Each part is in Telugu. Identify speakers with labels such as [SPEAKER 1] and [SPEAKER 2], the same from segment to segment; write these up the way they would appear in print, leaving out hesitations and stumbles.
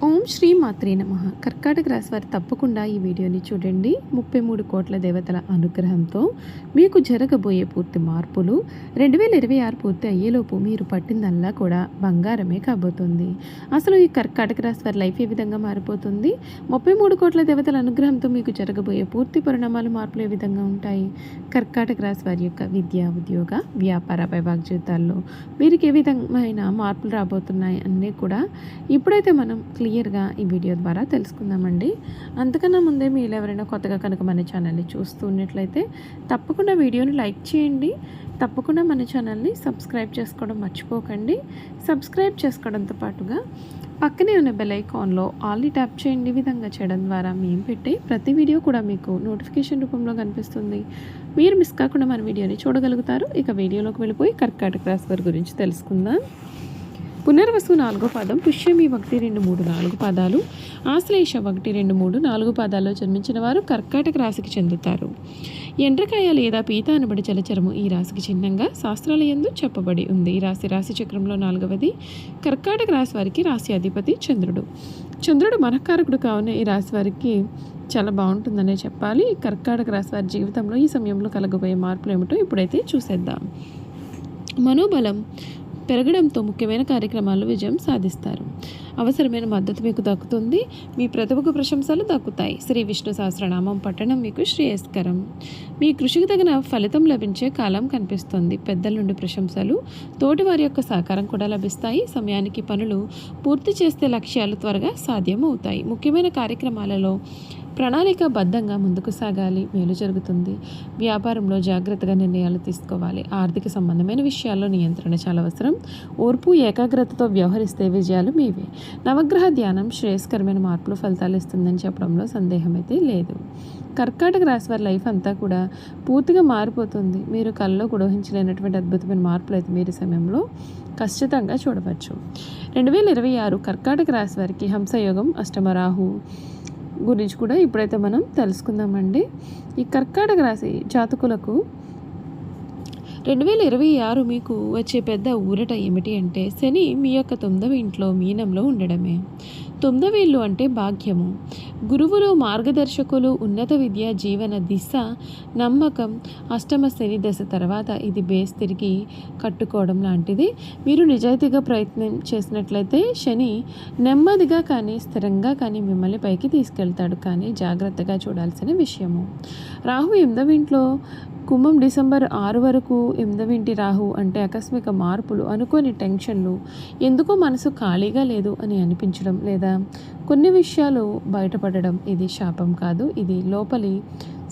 [SPEAKER 1] ఓం శ్రీ మాత్రే నమః. కర్కాటక రాశి వారు తప్పకుండా ఈ వీడియోని చూడండి. 33 కోట్ల దేవతల అనుగ్రహంతో మీకు జరగబోయే పూర్తి మార్పులు 2026 పూర్తి అయ్యేలోపు మీరు పట్టిందల్లా కూడా బంగారమే కాబోతుంది. అసలు ఈ కర్కాటక రాశి వారి లైఫ్ ఏ విధంగా మారిపోతుంది? 33 కోట్ల దేవతల అనుగ్రహంతో మీకు జరగబోయే పూర్తి పరిణామాలు మార్పులు ఏ విధంగా ఉంటాయి? కర్కాటక రాశి వారి యొక్క విద్య, ఉద్యోగ, వ్యాపార, వైవాహిక జీవితాల్లో వీరికి ఏ విధమైన మార్పులు రాబోతున్నాయి అన్నీ కూడా ఇప్పుడైతే మనం క్లియర్గా ఈ వీడియో ద్వారా తెలుసుకుందామండి. అంతకన్నా ముందే మీరు ఎవరైనా కొత్తగా కనుక మన ఛానల్ని చూస్తూ ఉన్నట్లయితే తప్పకుండా వీడియోని లైక్ చేయండి. తప్పకుండా మన ఛానల్ని సబ్స్క్రైబ్ చేసుకోవడం మర్చిపోకండి. సబ్స్క్రైబ్ చేసుకోవడంతో పాటుగా పక్కనే ఉన్న బెల్ ఐకాన్లో ఆల్ని ట్యాప్ చేయండి. ఈ విధంగా చేయడం ద్వారా మేము పెట్టే ప్రతి వీడియో కూడా మీకు నోటిఫికేషన్ రూపంలో కనిపిస్తుంది. మీరు మిస్ కాకుండా మన వీడియోని చూడగలుగుతారు. ఇక వీడియోలోకి వెళ్ళిపోయి కర్కాటక రాశి వారి గురించి తెలుసుకుందాం. పునర్వసు 4వ పాదం, పుష్యమి 1, 2, 3, 4 పాదాలు, ఆశ్లేష 1, 2, 3, 4 పాదాల్లో జన్మించిన వారు కర్కాటక రాశికి చెందుతారు. ఎండ్రకాయ లేదా పీత అనబడి జలచరము ఈ రాశికి చిహ్నంగా శాస్త్రాల యందు చెప్పబడి ఉంది. ఈ రాశి చక్రంలో 4వది. కర్కాటక రాశి వారికి రాశి అధిపతి చంద్రుడు. చంద్రుడు మనఃకారకుడు కావున ఈ రాశి వారికి చాలా బాగుంటుందనే చెప్పాలి. కర్కాటక రాశి వారి జీవితంలో ఈ సమయంలో కలగబోయే మార్పులు ఏమిటో ఇప్పుడైతే చూసేద్దాం. మనోబలం పెరగడంతో ముఖ్యమైన కార్యక్రమాల్లో విజయం సాధిస్తారు. అవసరమైన మద్దతు మీకు దక్కుతుంది. మీ ప్రతిభకు ప్రశంసలు దక్కుతాయి. శ్రీ విష్ణు సహస్రనామం పట్టణం మీకు శ్రేయస్కరం. మీ కృషికి తగిన ఫలితం లభించే కాలం కనిపిస్తుంది. పెద్దల నుండి ప్రశంసలు, తోటి వారి యొక్క సహకారం కూడా లభిస్తాయి. సమయానికి పనులు పూర్తి చేస్తే లక్ష్యాలు త్వరగా సాధ్యం అవుతాయి. ముఖ్యమైన కార్యక్రమాలలో ప్రణాళికాబద్ధంగా ముందుకు సాగాలి. మేలు జరుగుతుంది. వ్యాపారంలో జాగ్రత్తగా నిర్ణయాలు తీసుకోవాలి. ఆర్థిక సంబంధమైన విషయాల్లో నియంత్రణ చాలా అవసరం. ఓర్పు, ఏకాగ్రతతో వ్యవహరిస్తే విజయాలు మీవే. నవగ్రహ ధ్యానం శ్రేయస్కరమైన మార్పులు ఫలితాలు ఇస్తుందని చెప్పడంలో సందేహం అయితే లేదు. కర్కాటక రాశి వారి లైఫ్ అంతా కూడా పూర్తిగా మారిపోతుంది. మీరు కళ్ళలో కూడా ఊహించలేనటువంటి అద్భుతమైన మార్పులు అయితే మీరు సమయంలో ఖచ్చితంగా చూడవచ్చు. 2026 కర్కాటక రాశి వారికి హంసయోగం, అష్టమరాహు గురించి కూడా ఇప్పుడైతే మనం తెలుసుకుందామండి. ఈ కర్కాటక రాశి జాతకులకు 2026 మీకు వచ్చే పెద్ద ఊరట ఏమిటి అంటే, శని మీ యొక్క 9వ ఇంట్లో మీనంలో ఉండడమే. 9వ ఇల్లు అంటే భాగ్యము. గురువులు, మార్గదర్శకులు, ఉన్నత విద్య, జీవన దిశ, నమ్మకం. అష్టమ శని దశ తర్వాత ఇది బేస్ తిరిగి కట్టుకోవడం లాంటిది. మీరు నిజాయితీగా ప్రయత్నం చేసినట్లయితే శని నెమ్మదిగా కానీ స్థిరంగా కానీ మిమ్మల్ని పైకి తీసుకెళ్తాడు. కానీ జాగ్రత్తగా చూడాల్సిన విషయము. రాహు 8వ ఇంట్లో కుంభం డిసెంబర్ 6 వరకు 8వ ఇంటి రాహు అంటే ఆకస్మిక మార్పులు, అనుకోని టెన్షన్లు, ఎందుకో మనసు ఖాళీగా లేదు అని అనిపించడం లేదా కొన్ని విషయాలు బయటపడడం. ఇది శాపం కాదు, ఇది లోపలి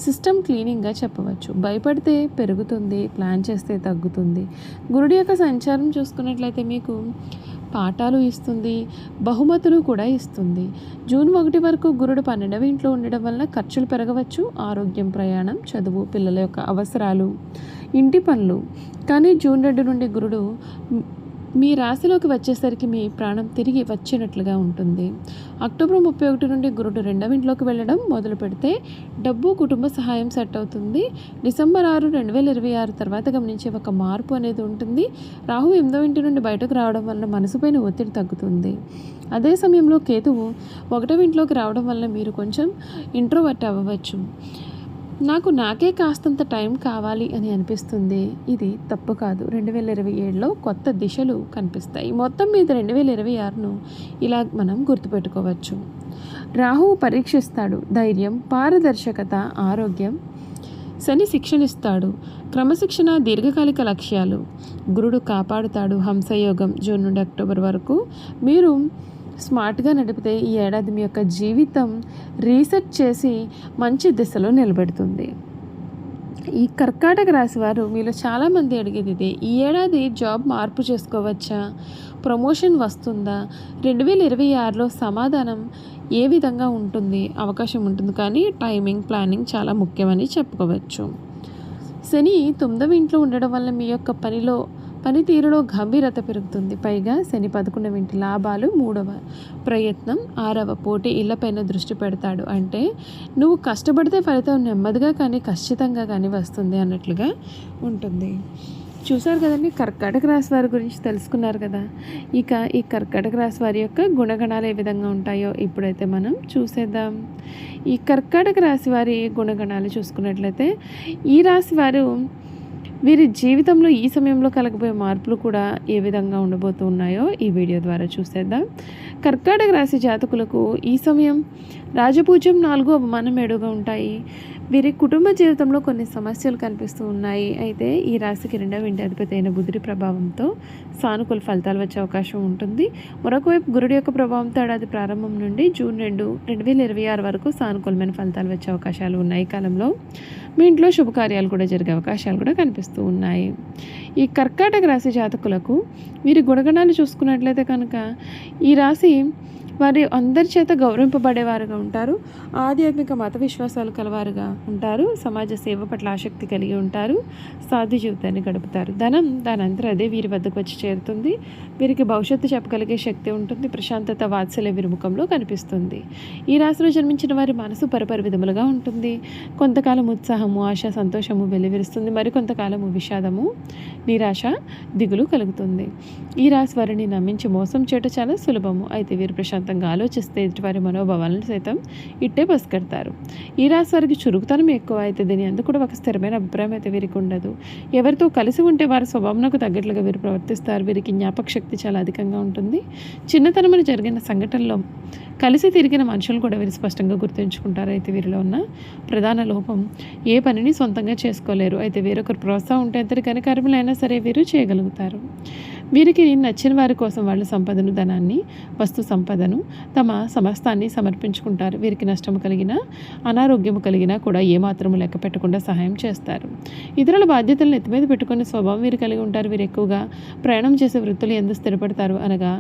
[SPEAKER 1] సిస్టమ్ క్లీనింగ్గా చెప్పవచ్చు. భయపడితే పెరుగుతుంది, ప్లాన్ చేస్తే తగ్గుతుంది. గురుడి యొక్క సంచారం చూసుకున్నట్లయితే మీకు పాఠాలు ఇస్తుంది, బహుమతులు కూడా ఇస్తుంది. జూన్ 1 వరకు గురుడు 12వ ఇంట్లో ఉండడం వలన ఖర్చులు పెరగవచ్చు. ఆరోగ్యం, ప్రయాణం, చదువు, పిల్లల యొక్క అవసరాలు, ఇంటి పనులు. కానీ జూన్ 2 నుండి గురుడు మీ రాశిలోకి వచ్చేసరికి మీ ప్రాణం తిరిగి వచ్చినట్లుగా ఉంటుంది. అక్టోబర్ 31 నుండి గురుడు 2వ ఇంట్లోకి వెళ్ళడం మొదలు పెడితే డబ్బు, కుటుంబ సహాయం సెట్ అవుతుంది. డిసెంబర్ 6, 2026 తర్వాత గమనించే ఒక మార్పు అనేది ఉంటుంది. రాహు 8వ ఇంటి నుండి బయటకు రావడం వలన మనసుపైన ఒత్తిడి తగ్గుతుంది. అదే సమయంలో కేతువు 1వ ఇంట్లోకి రావడం వలన మీరు కొంచెం ఇంట్రోవర్ట్ అవ్వవచ్చు. నాకే కాస్తంత టైం కావాలి అని అనిపిస్తుంది. ఇది తప్పు కాదు. 2027లో కొత్త దిశలు కనిపిస్తాయి. మొత్తం మీద 2026ను ఇలా మనం గుర్తుపెట్టుకోవచ్చు. రాహువు పరీక్షిస్తాడు. ధైర్యం, పారదర్శకత, ఆరోగ్యం. శని శిక్షణిస్తాడు. క్రమశిక్షణ, దీర్ఘకాలిక లక్ష్యాలు. గురుడు కాపాడుతాడు. హంసయోగం జూన్ నుండి అక్టోబర్ వరకు. మీరు స్మార్ట్గా నడిపితే ఈ ఏడాది మీ యొక్క జీవితం రీసెట్ చేసి మంచి దిశలో నిలబెడుతుంది. ఈ కర్కాటక రాశి వారు మీలో చాలామంది అడిగేది ఇదే. ఈ ఏడాది జాబ్ మార్పు చేసుకోవచ్చా? ప్రమోషన్ వస్తుందా? 2026లో సమాధానం ఏ విధంగా ఉంటుంది? అవకాశం ఉంటుంది, కానీ టైమింగ్, ప్లానింగ్ చాలా ముఖ్యమని చెప్పుకోవచ్చు. శని 9వ ఇంట్లో ఉండడం వల్ల మీ యొక్క పనితీరులో గంభీరత పెరుగుతుంది. పైగా శని 11వ ఇంటి లాభాలు, 3వ ప్రయత్నం, 6వ పోటీ ఇళ్లపైన దృష్టి పెడతాడు. అంటే నువ్వు కష్టపడితే ఫలితం నెమ్మదిగా కానీ ఖచ్చితంగా కానీ వస్తుంది అన్నట్లుగా ఉంటుంది. చూసారు కదండి, కర్కాటక రాశి వారి గురించి తెలుసుకున్నారు కదా. ఇక ఈ కర్కాటక రాశి వారి యొక్క గుణగణాలు ఏ విధంగా ఉంటాయో ఇప్పుడైతే మనం చూసేద్దాం. ఈ కర్కాటక రాశి వారి గుణగణాలు చూసుకున్నట్లయితే, ఈ రాశి వారు వీరి జీవితంలో ఈ సమయంలో కలగబోయే మార్పులు కూడా ఏ విధంగా ఉండబోతూ ఉన్నాయో ఈ వీడియో ద్వారా చూసేద్దాం. కర్కాటక రాశి జాతకులకు ఈ సమయం రాజపూజ్యం 4, అవమానం 7గా ఉంటాయి. వీరి కుటుంబ జీవితంలో కొన్ని సమస్యలు కనిపిస్తూ ఉన్నాయి. అయితే ఈ రాశికి 2వ ఇంటి అధిపతి అయిన బుధుడి ప్రభావంతో సానుకూల ఫలితాలు వచ్చే అవకాశం ఉంటుంది. మరొకవైపు గురుడి యొక్క ప్రభావంతో ఏడాది ప్రారంభం నుండి జూన్ 2, 2026 వరకు సానుకూలమైన ఫలితాలు వచ్చే అవకాశాలు ఉన్నాయి. ఈ కాలంలో మీ ఇంట్లో శుభకార్యాలు కూడా జరిగే అవకాశాలు కూడా కనిపిస్తూ ఉన్నాయి. ఈ కర్కాటక రాశి జాతకులకు వీరి గుణగణాలు చూసుకున్నట్లయితే కనుక, ఈ రాశి వారి అందరి చేత గౌరవింపబడేవారుగా ఉంటారు. ఆధ్యాత్మిక మత విశ్వాసాలు కలవారుగా ఉంటారు. సమాజ సేవ పట్ల ఆసక్తి కలిగి ఉంటారు. సాధ్య జీవితాన్ని గడుపుతారు. ధనం దానంతరం అదే వీరి వద్దకు వచ్చి చేరుతుంది. వీరికి భవిష్యత్తు చెప్పగలిగే శక్తి ఉంటుంది. ప్రశాంతత, వాత్సల్య వీరి ముఖంలో కనిపిస్తుంది. ఈ రాశిలో జన్మించిన వారి మనసు పరిపరి విధములుగా ఉంటుంది. కొంతకాలం ఉత్సాహము, ఆశ, సంతోషము వెల్లివిరుస్తుంది. మరికొంతకాలము విషాదము, నిరాశ, దిగులు కలుగుతుంది. ఈ రాశి వారిని నమ్మించి మోసం చేయటం చాలా సులభము. అయితే వీరు ప్రశాంతంగా ఆలోచిస్తే ఎదుటివారి మనోభావాలను సైతం ఇట్టే పసిగడతారు. ఈ రాశి వారికి చురుకుతనం ఎక్కువ. అయితే దీని అందుకు కూడా ఒక స్థిరమైన అభిప్రాయం అయితే వీరికి ఉండదు. ఎవరితో కలిసి ఉంటే వారి స్వభావంకు తగ్గట్లుగా వీరు ప్రవర్తిస్తారు. వీరికి జ్ఞాపక శక్తి చాలా అధికంగా ఉంటుంది. చిన్నతనమున జరిగిన సంఘటనలో కలిసి తిరిగిన మనుషులు కూడా వీరు స్పష్టంగా గుర్తుంచుకుంటారు. అయితే వీరిలో ఉన్న ప్రధాన లోపం, ఏ పనిని సొంతంగా చేసుకోలేరు. అయితే వేరొకరు ప్రోత్సాహం ఉంటే ఎంతటి ఘనకార్యములైనా సరే వీరు చేయగలుగుతారు. వీరికి నచ్చిన వారి కోసం వాళ్ళ సంపదను, ధనాన్ని, వస్తు సంపదను, తమ సమస్తాన్ని సమర్పించుకుంటారు. వీరికి నష్టము కలిగినా, అనారోగ్యము కలిగినా కూడా ఏమాత్రము లెక్క పెట్టకుండా సహాయం చేస్తారు. ఇతరుల బాధ్యతలను ఎత్తిమీద పెట్టుకునే స్వభావం వీరు కలిగి ఉంటారు. వీరు ఎక్కువగా ప్రయాణం చేసే వృత్తులు ఎందుకు స్థిరపడతారు అనగా,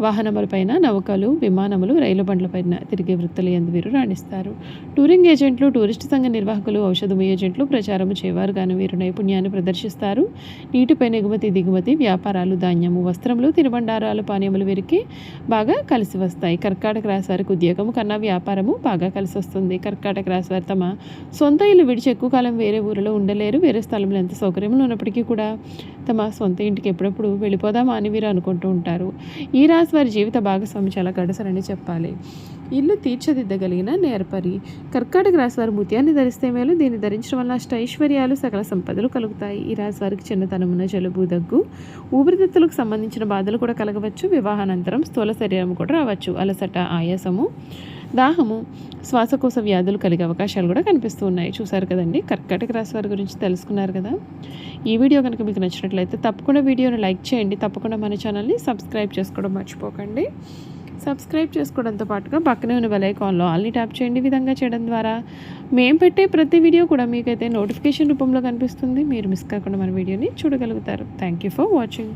[SPEAKER 1] వాహనములపైన, నౌకలు, విమానములు, రైలు బండ్లపైన తిరిగే వృత్తులు ఎందు వీరు రాణిస్తారు. టూరింగ్ ఏజెంట్లు, టూరిస్ట్ సంఘ నిర్వాహకులు, ఔషధము ఏజెంట్లు, ప్రచారము చేయవారుగాను వీరు నైపుణ్యాన్ని ప్రదర్శిస్తారు. నీటిపైన ఎగుమతి, దిగుమతి వ్యాపారాలు, ధాన్యము, వస్త్రములు, తినుబండారాలు, పానీయములు వీరికి బాగా కలిసి వస్తాయి. కర్కాటక రాశి వారికి ఉద్యోగము కన్నా వ్యాపారము బాగా కలిసి వస్తుంది. కర్కాటక రాశి వారు తమ సొంత ఇల్లు విడిచి ఎక్కువ కాలం వేరే ఊరిలో ఉండలేరు. వేరే స్థలంలో ఎంత సౌకర్యములు ఉన్నప్పటికీ కూడా తమ సొంత ఇంటికి ఎప్పుడప్పుడు వెళ్ళిపోదామా అని వీరు అనుకుంటూ ఉంటారు. ఈ రాశి వారి జీవిత భాగస్వామి చాలా గడసరని చెప్పాలి. ఇల్లు తీర్చిదిద్దగలిగిన నేర్పరి. కర్కాటక రాశి వారు ముత్యాన్ని ధరిస్తే మేలు. దీన్ని ధరించడం వల్ల ఐశ్వర్యాలు, సకల సంపదలు కలుగుతాయి. ఈ రాశి వారికి చిన్నతనమున జలుబు, దగ్గు, ఊపిరితిత్తులకు సంబంధించిన బాధలు కూడా కలగవచ్చు. వివాహానంతరం స్థూల శరీరం కూడా రావచ్చు. అలసట, ఆయాసము, దాహము, శ్వాసకోశ వ్యాధులు కలిగే అవకాశాలు కూడా కనిపిస్తూ ఉన్నాయి. చూసారు కదండి, కర్కాటక రాశి వారి గురించి తెలుసుకున్నారు కదా. ఈ వీడియో కనుక మీకు నచ్చినట్లయితే తప్పకుండా వీడియోని లైక్ చేయండి. తప్పకుండా మన ఛానల్ని సబ్స్క్రైబ్ చేసుకోవడం మర్చిపోకండి. సబ్స్క్రైబ్ చేసుకోవడంతో పాటుగా పక్కనే ఉన్న బెల్ ఐకాన్లో ఆల్ని ట్యాప్ చేయండి. ఈ విధంగా చేయడం ద్వారా మేము పెట్టే ప్రతి వీడియో కూడా మీకైతే నోటిఫికేషన్ రూపంలో కనిపిస్తుంది. మీరు మిస్ కాకుండా మన వీడియోని చూడగలుగుతారు. Thank you for watching.